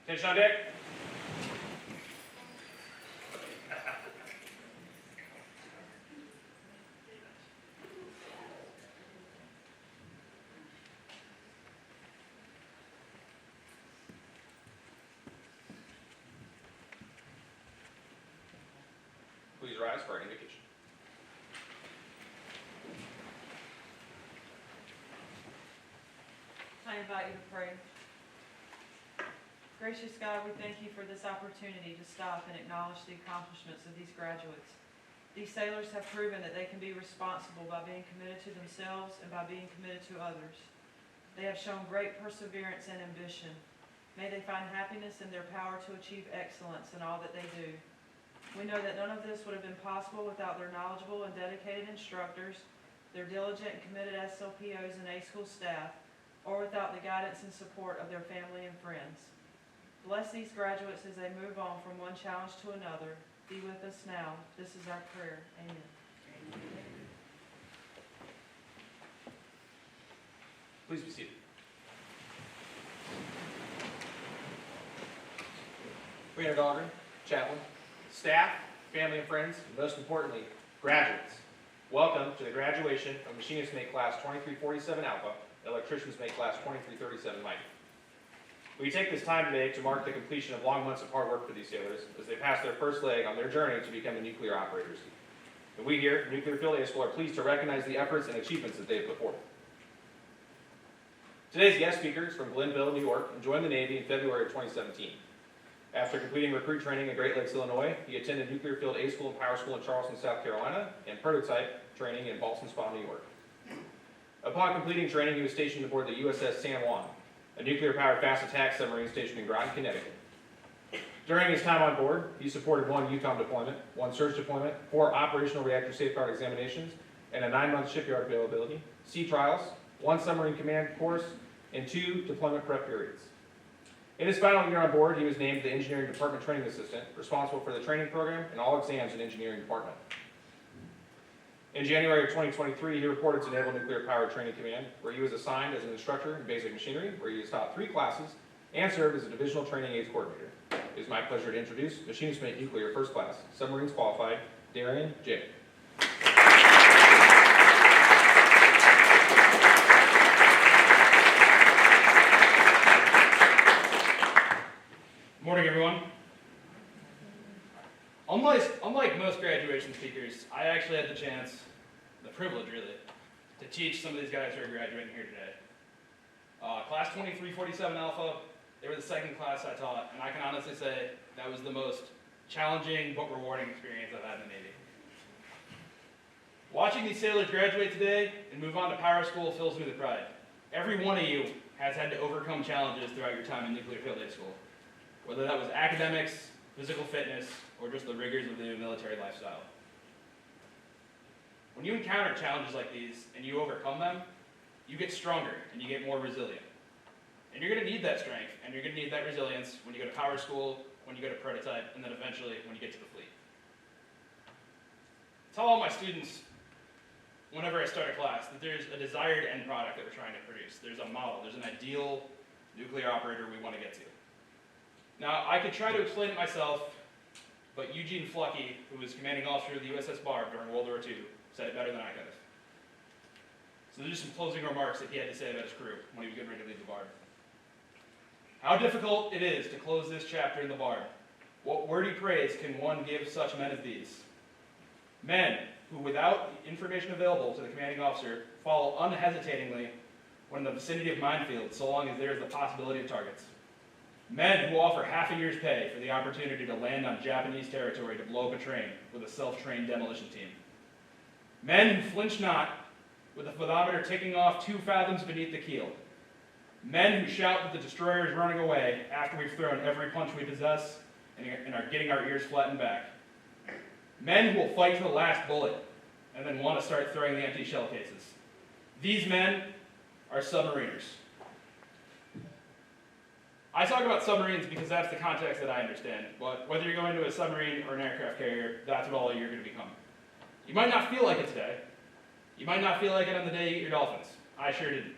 Attention on deck. Please rise for our invocation. I invite you to pray. Gracious God, we thank you for this opportunity to stop and acknowledge the accomplishments of these graduates. These sailors have proven that they can be responsible by being committed to themselves and by being committed to others. They have shown great perseverance and ambition. May they find happiness in their power to achieve excellence in all that they do. We know that none of this would have been possible without their knowledgeable and dedicated instructors, their diligent and committed SLPOs and A-School staff, or without the guidance and support of their family and friends. Bless these graduates as they move on from one challenge to another. Be with us now. This is our prayer. Amen. Please be seated. Commander Dahlgren, chaplain, staff, family and friends, and most importantly, graduates. Welcome to the graduation of Machinist Mate Class 2347 Alpha, Electricians Mate Class 2337 Mike. We take this time today to mark the completion of long months of hard work for these sailors as they pass their first leg on their journey to become nuclear operators. And we here at Nuclear Field A School are pleased to recognize the efforts and achievements that they have put forth. Today's guest speaker is from Glenville, New York, and joined the Navy in February of 2017. After completing recruit training at Great Lakes, Illinois, he attended Nuclear Field A School and Power School in Charleston, South Carolina, and prototype training in Ballston Spa, New York. Upon completing training, he was stationed aboard the USS San Juan, a nuclear-powered fast attack submarine stationed in Groton, Connecticut. During his time on board, he supported 1 UCOM deployment, 1 search deployment, 4 operational reactor safeguard examinations, and a 9-month shipyard availability, sea trials, 1 submarine command course, and 2 deployment prep periods. In his final year on board, he was named the Engineering Department Training Assistant, responsible for the training program and all exams in Engineering Department. In January of 2023, he reported to Naval Nuclear Power Training Command, where he was assigned as an instructor in basic machinery, where he has taught 3 classes and served as a divisional training aids coordinator. It is my pleasure to introduce Machinist Mate Nuclear First Class, Submarines Qualified, Darian J. Morning, everyone. Unlike most graduation speakers, I actually had the privilege really, to teach some of these guys who are graduating here today. Class 2347 Alpha, they were the second class I taught, and I can honestly say that was the most challenging but rewarding experience I've had in the Navy. Watching these sailors graduate today and move on to Power School fills me with pride. Every one of you has had to overcome challenges throughout your time in Nuclear Field A School, whether that was academics, physical fitness, or just the rigors of the military lifestyle. When you encounter challenges like these and you overcome them, you get stronger and you get more resilient. And you're going to need that strength and you're going to need that resilience when you go to Power School, when you go to prototype, and then eventually when you get to the fleet. I tell all my students whenever I start a class that there's a desired end product that we're trying to produce. There's a model, there's an ideal nuclear operator we want to get to. Now, I could try to explain it myself, but Eugene Fluckey, who was commanding officer of the USS Barb during World War II, said it better than I could have. So there's some closing remarks that he had to say about his crew when he was getting ready to leave the Barb. How difficult it is to close this chapter in the Barb. What wordy praise can one give such men as these? Men who, without information available to the commanding officer, follow unhesitatingly when in the vicinity of minefields, so long as there is the possibility of targets. Men who offer half a year's pay for the opportunity to land on Japanese territory to blow up a train with a self-trained demolition team. Men who flinch not with the photometer ticking off 2 fathoms beneath the keel. Men who shout that the destroyer is running away after we've thrown every punch we possess and are getting our ears flattened back. Men who will fight to the last bullet and then want to start throwing the empty shell cases. These men are submariners. I talk about submarines because that's the context that I understand, but whether you're going to a submarine or an aircraft carrier, that's what all you're going to become. You might not feel like it today. You might not feel like it on the day you eat your dolphins. I sure didn't.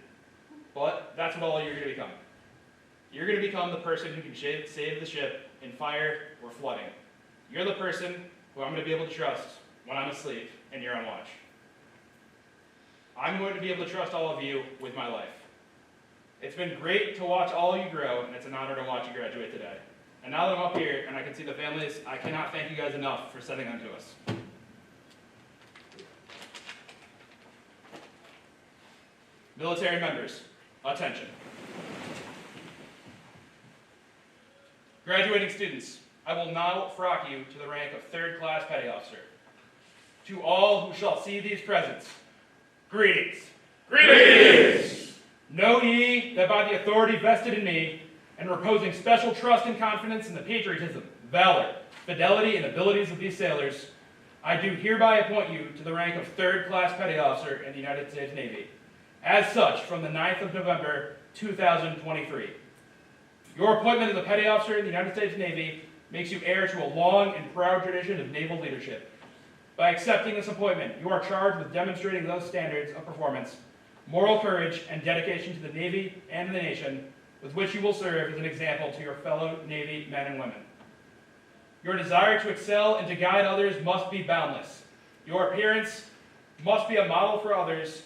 But that's what all you're going to become. You're going to become the person who can save the ship in fire or flooding. You're the person who I'm going to be able to trust when I'm asleep and you're on watch. I'm going to be able to trust all of you with my life. It's been great to watch all of you grow, and it's an honor to watch you graduate today. And now that I'm up here and I can see the families, I cannot thank you guys enough for sending them to us. Military members, attention. Graduating students, I will now frock you to the rank of 3rd class petty officer. To all who shall see these presents, greetings. Greetings! Know ye that by the authority vested in me, and reposing special trust and confidence in the patriotism, valor, fidelity, and abilities of these sailors, I do hereby appoint you to the rank of 3rd class petty officer in the United States Navy. As such, from the 9th of November, 2023. Your appointment as a petty officer in the United States Navy makes you heir to a long and proud tradition of naval leadership. By accepting this appointment, you are charged with demonstrating those standards of performance, moral courage, and dedication to the Navy and the nation, with which you will serve as an example to your fellow Navy men and women. Your desire to excel and to guide others must be boundless. Your appearance must be a model for others,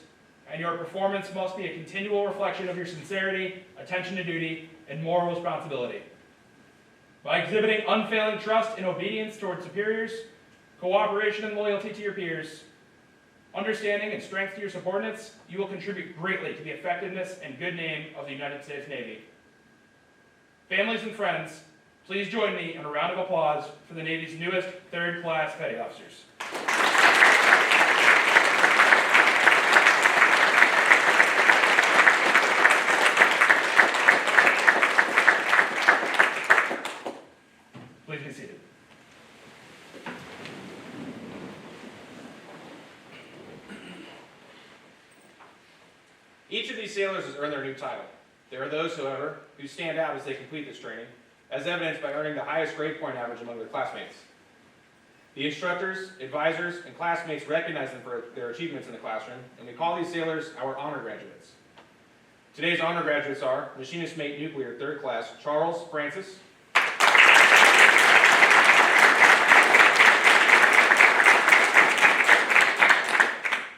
and your performance must be a continual reflection of your sincerity, attention to duty, and moral responsibility. By exhibiting unfailing trust and obedience toward superiors, cooperation and loyalty to your peers, understanding and strength to your subordinates, you will contribute greatly to the effectiveness and good name of the United States Navy. Families and friends, please join me in a round of applause for the Navy's newest 3rd class petty officers. Please be seated. Each of these sailors has earned their new title. There are those, however, who stand out as they complete this training, as evidenced by earning the highest grade point average among their classmates. The instructors, advisors, and classmates recognize them for their achievements in the classroom, and we call these sailors our honor graduates. Today's honor graduates are Machinist Mate Nuclear 3rd Class Charles Francis,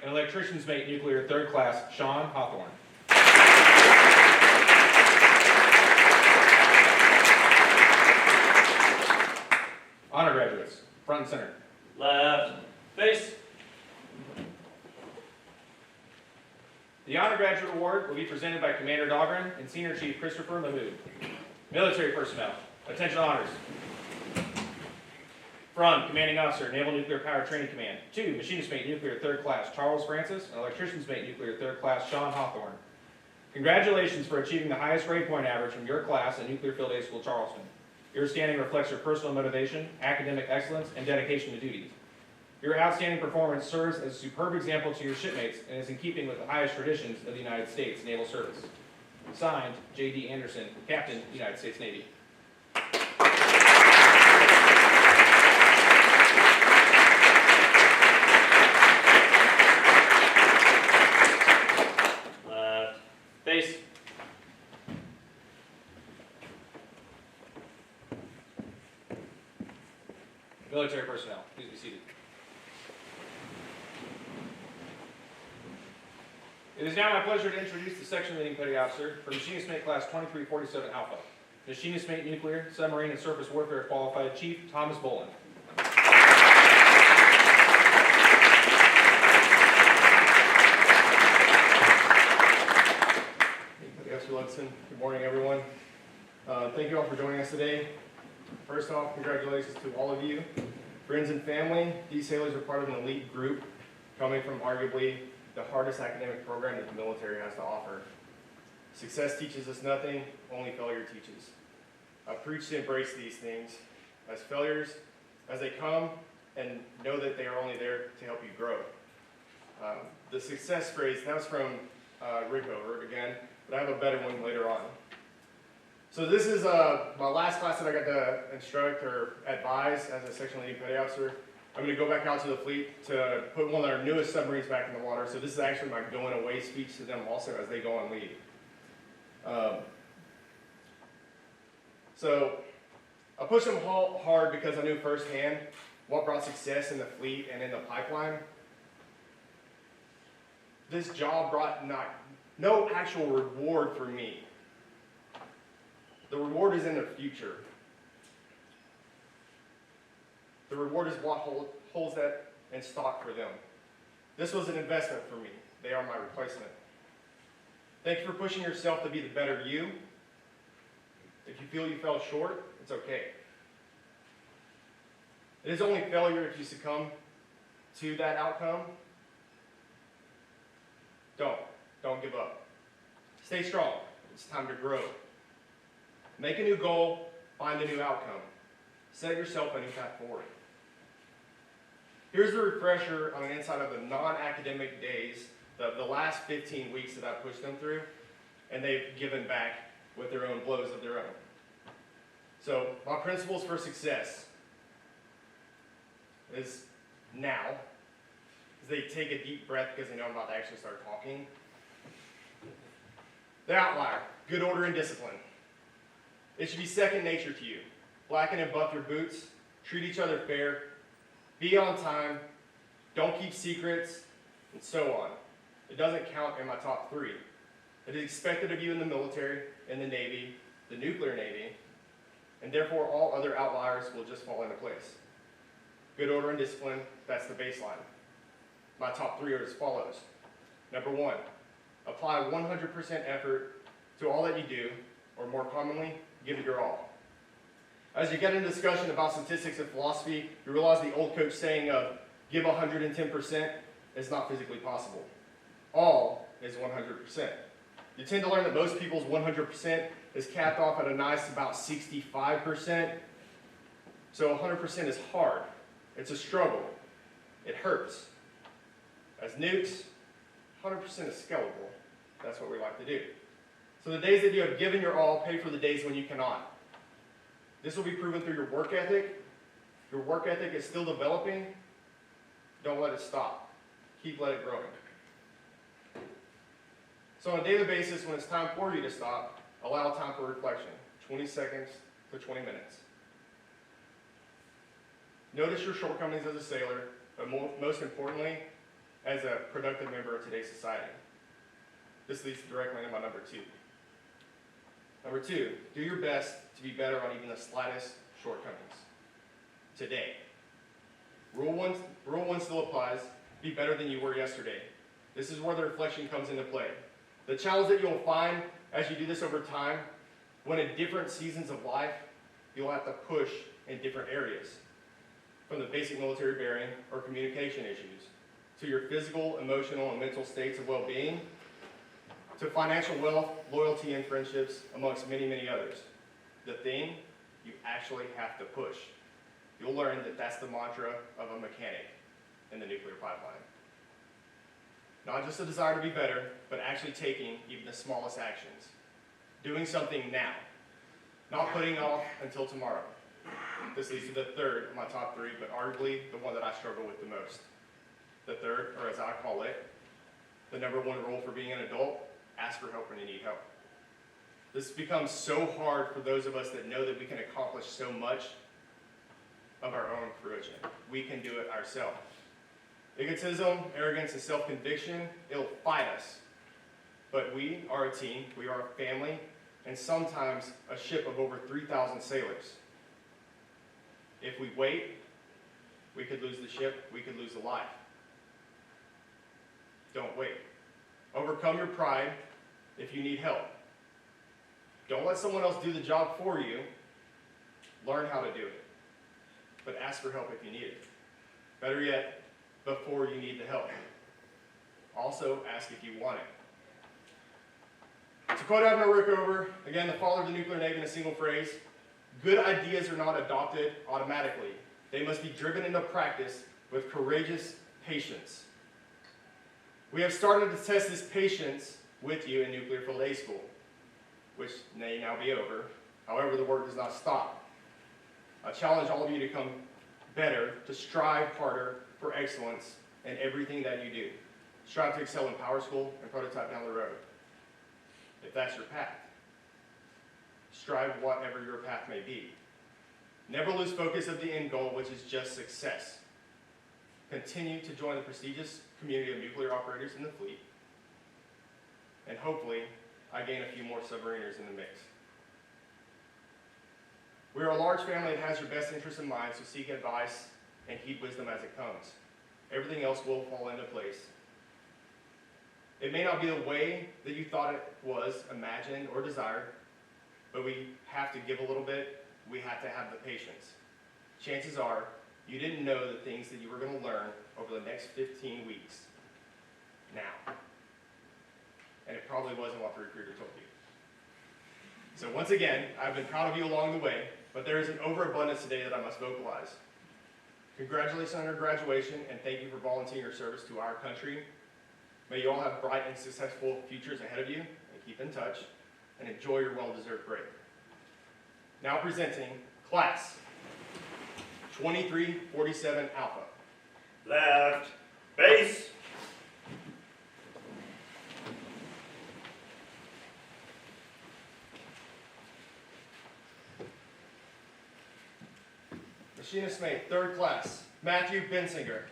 and Electrician's Mate Nuclear 3rd Class Sean Hawthorne. Honor graduates, front and center. Left. Face. The Honor Graduate Award will be presented by Commander Dahlgren and Senior Chief Christopher Mahmood. Military personnel, attention honors. From Commanding Officer, Naval Nuclear Power Training Command, to Machinist Mate Nuclear 3rd Class Charles Francis and Electrician's Mate Nuclear 3rd Class Sean Hawthorne. Congratulations for achieving the highest grade point average from your class at Nuclear Field A School, Charleston. Your standing reflects your personal motivation, academic excellence, and dedication to duty. Your outstanding performance serves as a superb example to your shipmates and is in keeping with the highest traditions of the United States Naval Service. Signed, J.D. Anderson, Captain, United States Navy. Left. Face. Military personnel, please be seated. It is now my pleasure to introduce the section leading petty officer for Machinist Mate Class 2347 Alpha, Machinist Mate Nuclear, Submarine, and Surface Warfare Qualified Chief Thomas Bolin. Petty Officer Ludson, good morning, everyone. Thank you all for joining us today. First off, congratulations to all of you. Friends and family, these sailors are part of an elite group coming from arguably the hardest academic program that the military has to offer. Success teaches us nothing, only failure teaches. I preach to embrace these things as failures as they come and know that they are only there to help you grow. The success phrase, that was from Rickover again, but I have a better one later on. So this is my last class that I got to instruct or advise as a section leading petty officer. I'm going to go back out to the fleet to put one of our newest submarines back in the water. So this is actually my going away speech to them also as they go on leave. So I pushed them hard because I knew firsthand what brought success in the fleet and in the pipeline. This job brought no actual reward for me. The reward is in the future. The reward is what holds that in stock for them. This was an investment for me. They are my replacement. Thank you for pushing yourself to be the better you. If you feel you fell short, it's okay. It is only failure if you succumb to that outcome. Don't give up. Stay strong. It's time to grow. Make a new goal, find a new outcome. Set yourself a new path forward. Here's the refresher on the inside of the non-academic days, the last 15 weeks that I pushed them through, and they've given back with their own blows of their own. So my principles for success is now, is they take a deep breath because they know I'm about to actually start talking. The outlier, good order and discipline. It should be second nature to you. Blacken and buff your boots, treat each other fair, be on time, don't keep secrets, and so on. It doesn't count in my top 3. It is expected of you in the military, in the Navy, the nuclear Navy, and therefore all other outliers will just fall into place. Good order and discipline, that's the baseline. My top 3 are as follows. Number 1, apply 100% effort to all that you do, or more commonly, give it your all. As you get into discussion about statistics and philosophy, you realize the old coach saying of give 110% is not physically possible. All is 100%. You tend to learn that most people's 100% is capped off at a nice about 65%. So 100% is hard. It's a struggle. It hurts. As nukes, 100% is scalable. That's what we like to do. So the days that you have given your all, pay for the days when you cannot. This will be proven through your work ethic. Your work ethic is still developing. Don't let it stop. Let it growing. So on a daily basis, when it's time for you to stop, allow time for reflection, 20 seconds to 20 minutes. Notice your shortcomings as a sailor, but most importantly, as a productive member of today's society. This leads directly into my number 2. Number 2, do your best to be better on even the slightest shortcomings. Today. Rule 1 still applies. Be better than you were yesterday. This is where the reflection comes into play. The challenge that you'll find as you do this over time, when in different seasons of life, you'll have to push in different areas. From the basic military bearing or communication issues, to your physical, emotional, and mental states of well-being, to financial wealth, loyalty, and friendships, amongst many, many others. The thing, you actually have to push. You'll learn that that's the mantra of a mechanic in the nuclear pipeline. Not just a desire to be better, but actually taking even the smallest actions. Doing something now. Not putting off until tomorrow. This leads to the third of my top 3, but arguably the one that I struggle with the most. The third, or as I call it, the number 1 rule for being an adult, ask for help when you need help. This becomes so hard for those of us that know that we can accomplish so much of our own fruition. We can do it ourselves. Egotism, arrogance, and self-conviction, it'll fight us. But we are a team, we are a family, and sometimes a ship of over 3,000 sailors. If we wait, we could lose the ship, we could lose a life. Don't wait. Overcome your pride if you need help. Don't let someone else do the job for you. Learn how to do it. But ask for help if you need it. Better yet, before you need the help. Also, ask if you want it. To quote Admiral Rickover, again, the father of the nuclear navy in a single phrase, good ideas are not adopted automatically. They must be driven into practice with courageous patience. We have started to test this patience with you in Nuclear Field A School, which may now be over. However, the work does not stop. I challenge all of you to come better, to strive harder for excellence in everything that you do. Strive to excel in Power School and prototype down the road, if that's your path. strive whatever your path may be. Never lose focus of the end goal, which is just success. Continue to join the prestigious community of nuclear operators in the fleet, and hopefully, I gain a few more submariners in the mix. We are a large family that has your best interests in mind, so seek advice and heed wisdom as it comes. Everything else will fall into place. It may not be the way that you thought it was, imagined, or desired, but we have to give a little bit. We have to have the patience. Chances are, you didn't know the things that you were going to learn over the next 15 weeks now. And it probably wasn't what the recruiter told you. So once again, I've been proud of you along the way, but there is an overabundance today that I must vocalize. Congratulations on your graduation, and thank you for volunteering your service to our country. May you all have bright and successful futures ahead of you, and keep in touch, and enjoy your well-deserved break. Now presenting Class 2347 Alpha. Left. Base. Machinist mate, 3rd class, Matthew Bensinger.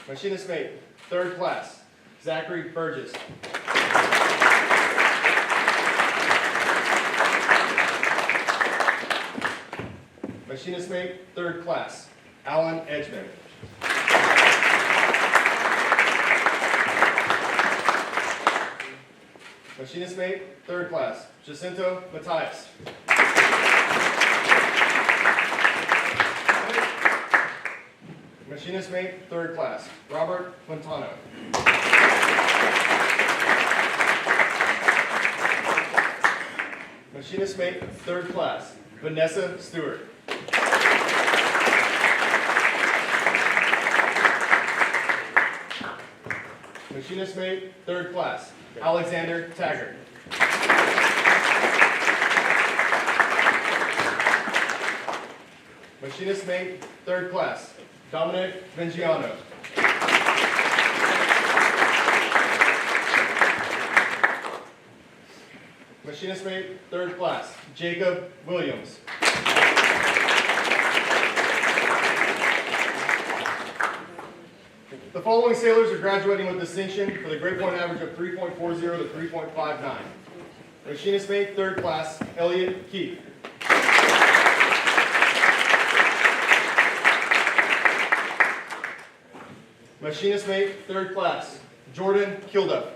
Machinist mate, 3rd class, Zachary Burgess. Machinist mate, 3rd class, Alan Edgman. Machinist mate, 3rd class, Jacinto Matias. Machinist mate, 3rd class, Robert Montano. Machinist mate, 3rd class, Vanessa Stewart. Machinist mate, 3rd class, Alexander Taggart. Machinist mate, 3rd class, Dominic Vengiano. Machinist mate, 3rd class, Jacob Williams. The following sailors are graduating with distinction for the grade point average of 3.40 to 3.59. Machinist mate, 3rd class, Elliot Keith. Machinist mate, 3rd class, Jordan Kilduff.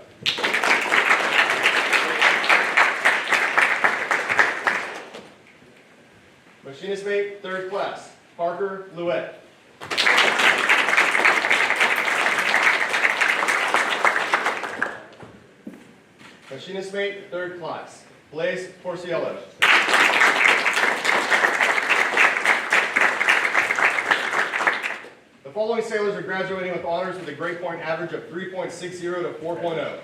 Machinist mate, 3rd class, Parker Luette. Machinist mate, 3rd class, Blaise Porciello. The following sailors are graduating with honors with a grade point average of 3.60 to 4.0.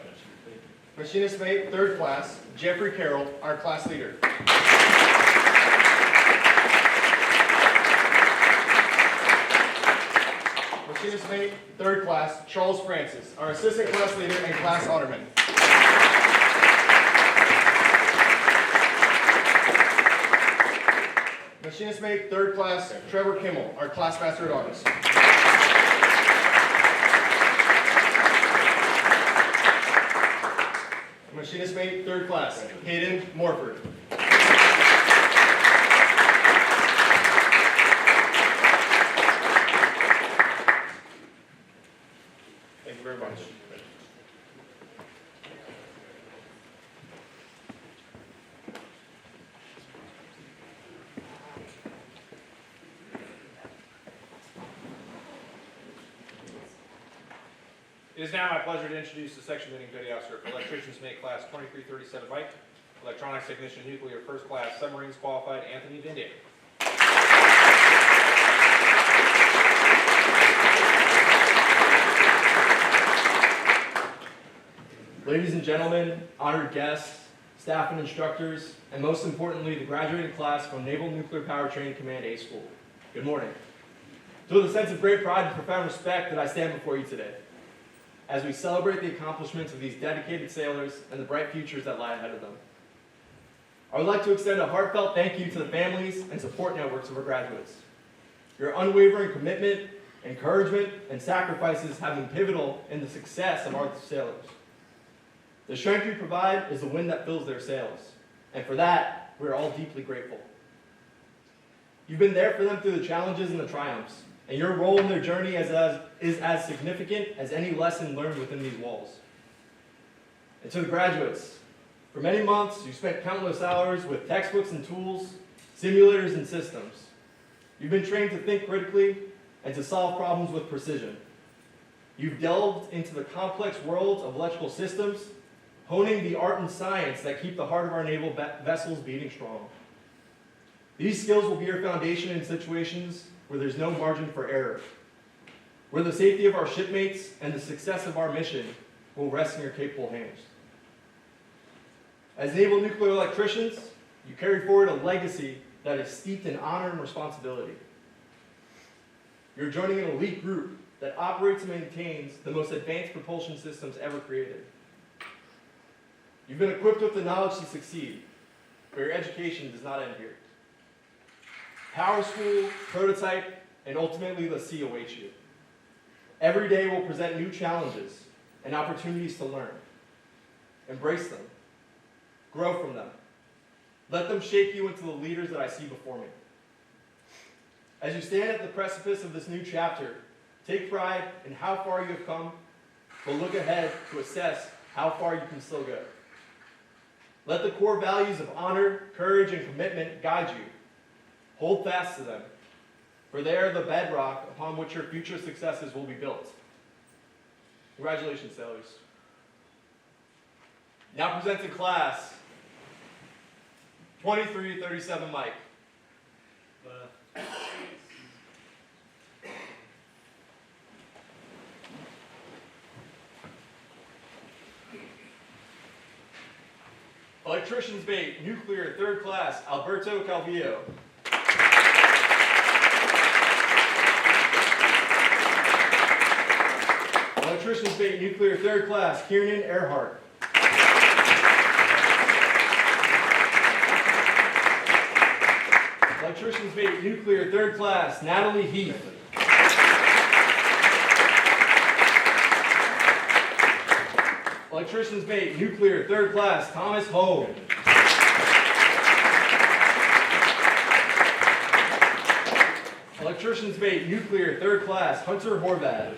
Machinist mate, 3rd class, Jeffrey Carroll, our class leader. Machinist mate, 3rd class, Charles Francis, our assistant class leader and class honorman. Machinist mate, 3rd class, Trevor Kimmel, our class master at arms. Machinist mate, 3rd class, Hayden Morford. Thank you very much. It is now my pleasure to introduce the section meeting petty officer for electricians mate class 2337 Mike, electronics technician nuclear 1st class submarines qualified Anthony Vindier. Ladies and gentlemen, honored guests, staff and instructors, and most importantly, the graduating class from Naval Nuclear Power Training Command A School. Good morning. It's with a sense of great pride and profound respect that I stand before you today. as we celebrate the accomplishments of these dedicated sailors and the bright futures that lie ahead of them. I would like to extend a heartfelt thank you to the families and support networks of our graduates. Your unwavering commitment, encouragement, and sacrifices have been pivotal in the success of our sailors. The strength you provide is the wind that fills their sails, and for that, we are all deeply grateful. You've been there for them through the challenges and the triumphs, and your role in their journey is as significant as any lesson learned within these walls. And to the graduates, for many months, you spent countless hours with textbooks and tools, simulators and systems. You've been trained to think critically and to solve problems with precision. You've delved into the complex world of electrical systems, honing the art and science that keep the heart of our naval vessels beating strong. These skills will be your foundation in situations where there's no margin for error, where the safety of our shipmates and the success of our mission will rest in your capable hands. As naval nuclear electricians, you carry forward a legacy that is steeped in honor and responsibility. You're joining an elite group that operates and maintains the most advanced propulsion systems ever created. You've been equipped with the knowledge to succeed, but your education does not end here. Power school, prototype, and ultimately the sea awaits you. Every day will present new challenges and opportunities to learn. Embrace them. Grow from them. Let them shape you into the leaders that I see before me. As you stand at the precipice of this new chapter, take pride in how far you have come, but look ahead to assess how far you can still go. Let the core values of honor, courage, and commitment guide you. Hold fast to them, for they are the bedrock upon which your future successes will be built. Congratulations, sailors. Now presenting class 2337 Mike. Electrician's Mate, Nuclear, 3rd class, Alberto Calvillo. Electrician's Mate, Nuclear, 3rd class, Kiernan Earhart. Electrician's Mate, Nuclear, 3rd class, Natalie Heath. Electrician's Mate, Nuclear, 3rd class, Thomas Hogue. Electrician's Mate, Nuclear, 3rd class, Hunter Horvath.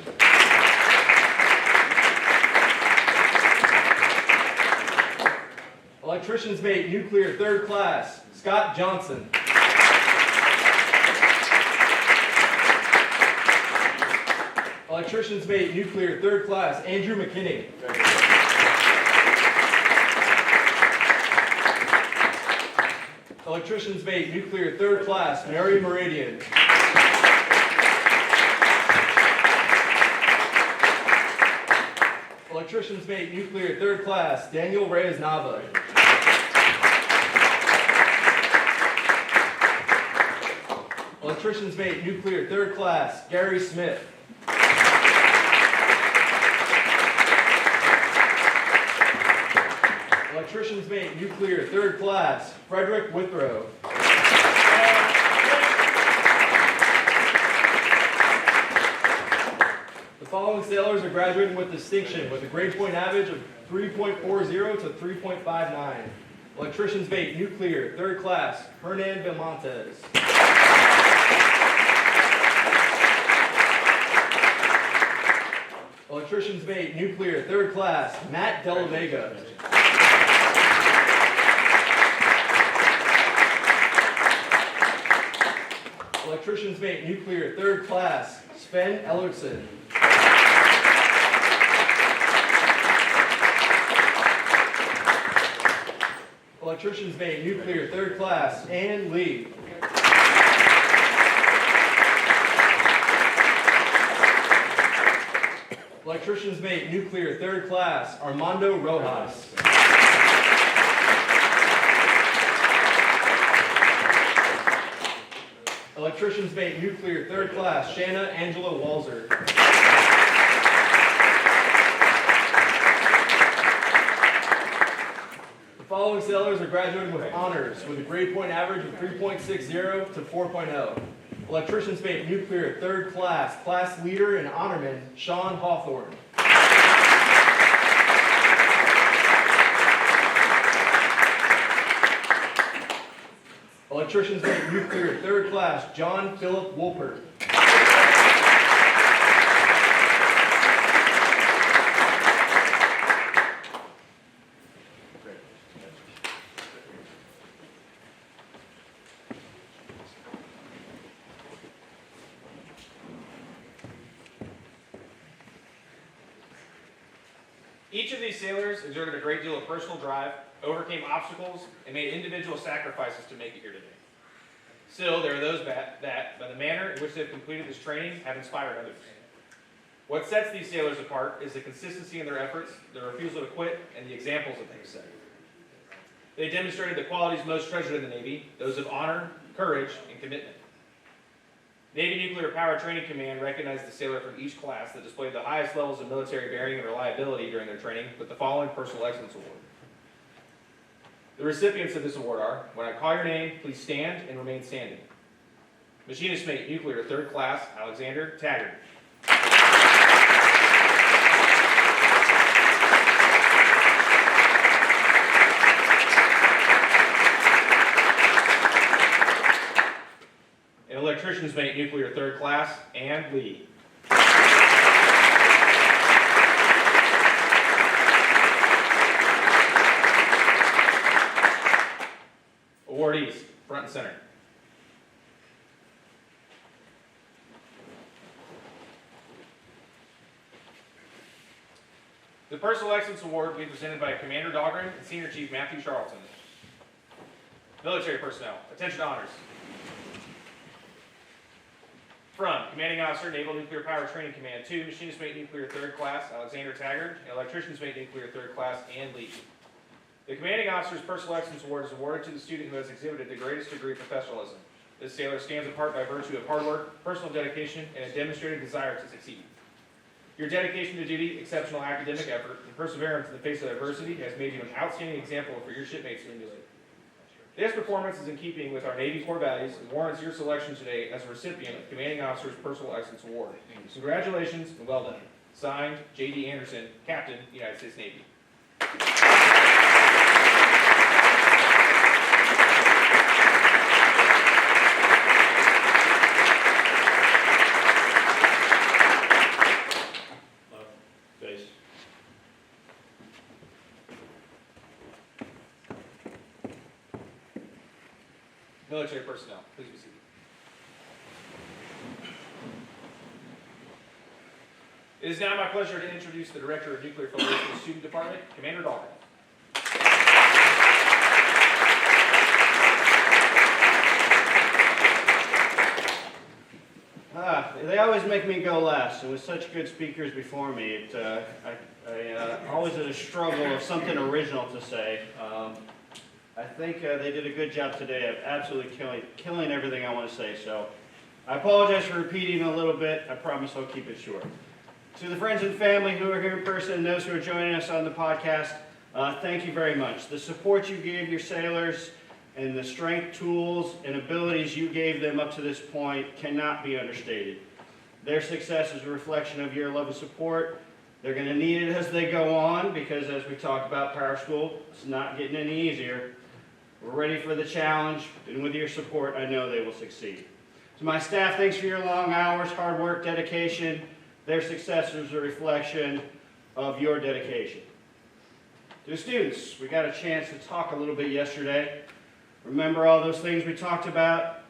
Electrician's Mate, Nuclear, 3rd class, Scott Johnson. Electrician's Mate, Nuclear, 3rd class, Andrew McKinney. Electrician's Mate, Nuclear, 3rd class, Mary Meridian. Electrician's Mate, Nuclear, 3rd class, Daniel Reyes Nava. Electrician's Mate, Nuclear, 3rd class, Gary Smith. Electrician's Mate, Nuclear, 3rd class, Frederick Withrow. The following sailors are graduating with distinction with a grade point average of 3.40 to 3.59. Electrician's Mate, Nuclear, 3rd class, Hernan Belmontes. Electrician's Mate, Nuclear, 3rd class, Matt Della Vega. Electrician's Mate, Nuclear, 3rd class, Sven Ellertson. Electrician's Mate, Nuclear, 3rd class, Ann Lee. Electrician's Mate, Nuclear, 3rd class, Armando Rojas. Electrician's Mate, Nuclear, 3rd class, Shanna Angela Walzer. following sailors are graduating with honors with a grade point average of 3.60 to 4.0. Electricians mate nuclear 3rd class, class leader and honorman, Sean Hawthorne. Electricians mate nuclear 3rd class, John Philip Wolpert. Each of these sailors exerted a great deal of personal drive, overcame obstacles, and made individual sacrifices to make it here today. Still, there are those that, by the manner in which they have completed this training, have inspired others. What sets these sailors apart is the consistency in their efforts, their refusal to quit, and the examples that they have set. They demonstrated the qualities most treasured in the Navy, those of honor, courage, and commitment. Navy Nuclear Power Training Command recognized the sailor from each class that displayed the highest levels of military bearing and reliability during their training with the following Personal Excellence Award. The recipients of this award are, when I call your name, please stand and remain standing. Machinist Mate Nuclear 3rd Class, Alexander Taggart. And Electricians Mate Nuclear 3rd Class, Ann Lee. Awardees, front and center. The Personal Excellence Award will be presented by Commander Dahlgren and Senior Chief Matthew Charlton. Military personnel, attention honors. From Commanding Officer, Naval Nuclear Power Training Command 2, Machinist Mate Nuclear 3rd Class, Alexander Taggart, and Electricians Mate Nuclear 3rd Class, Ann Lee. The Commanding Officer's Personal Excellence Award is awarded to the student who has exhibited the greatest degree of professionalism. This sailor stands apart by virtue of hard work, personal dedication, and a demonstrated desire to succeed. Your dedication to duty, exceptional academic effort, and perseverance in the face of adversity has made you an outstanding example for your shipmates to emulate. This performance is in keeping with our Navy core values and warrants your selection today as a recipient of Commanding Officer's Personal Excellence Award. Congratulations and well done. Signed, J.D. Anderson, Captain, United States Navy. Base. Military personnel, please be seated. It is now my pleasure to introduce the Director of Nuclear Federation Student Department, Commander Dahlgren. They always make me go last, and with such good speakers before me, I always had a struggle of something original to say. I think they did a good job today of absolutely killing everything I want to say, so I apologize for repeating a little bit. I promise I'll keep it short. To the friends and family who are here in person and those who are joining us on the podcast, thank you very much. The support you gave your sailors and the strength, tools, and abilities you gave them up to this point cannot be understated. Their success is a reflection of your love of support. They're going to need it as they go on because, as we talked about, Power School, it's not getting any easier. We're ready for the challenge, and with your support, I know they will succeed. To my staff, thanks for your long hours, hard work, dedication. Their success is a reflection of your dedication. To the students, we got a chance to talk a little bit yesterday. Remember all those things we talked about?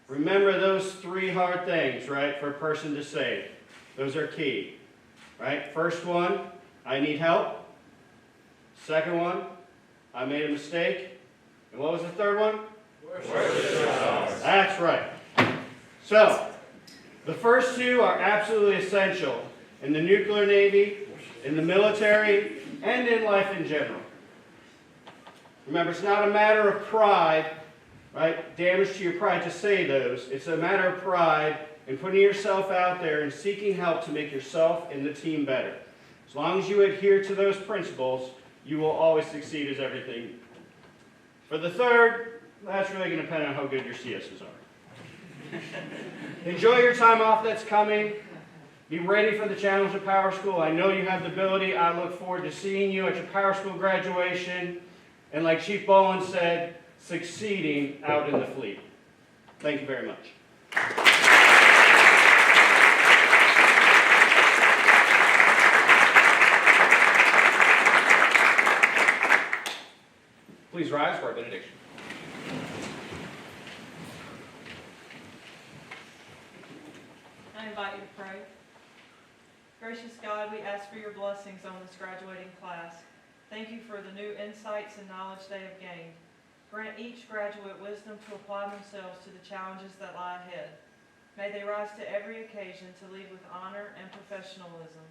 Remember those 3 hard things, right, for a person to say. Those are key, right? First one, I need help. Second one, I made a mistake. And what was the third one? That's right. So, the first 2 are absolutely essential in the nuclear Navy, in the military, and in life in general. Remember, it's not a matter of pride, right? Damage to your pride to say those. It's a matter of pride in putting yourself out there and seeking help to make yourself and the team better. As long as you adhere to those principles, you will always succeed as everything. For the third, that's really going to depend on how good your CSs are. Enjoy your time off that's coming. Be ready for the challenge of Power School. I know you have the ability. I look forward to seeing you at your Power School graduation. And like Chief Bowen said, succeeding out in the fleet. Thank you very much. Please rise for our benediction. I invite you to pray. Gracious God, we ask for your blessings on this graduating class. Thank you for the new insights and knowledge they have gained. Grant each graduate wisdom to apply themselves to the challenges that lie ahead. May they rise to every occasion to lead with honor and professionalism.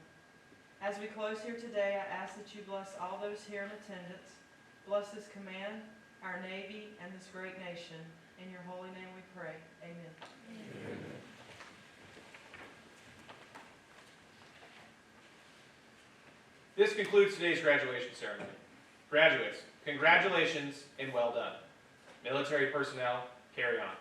As we close here today, I ask that you bless all those here in attendance. Bless this command, our Navy, and this great nation. In your holy name we pray. Amen. Amen. This concludes today's graduation ceremony. Graduates, congratulations and well done. Military personnel, carry on.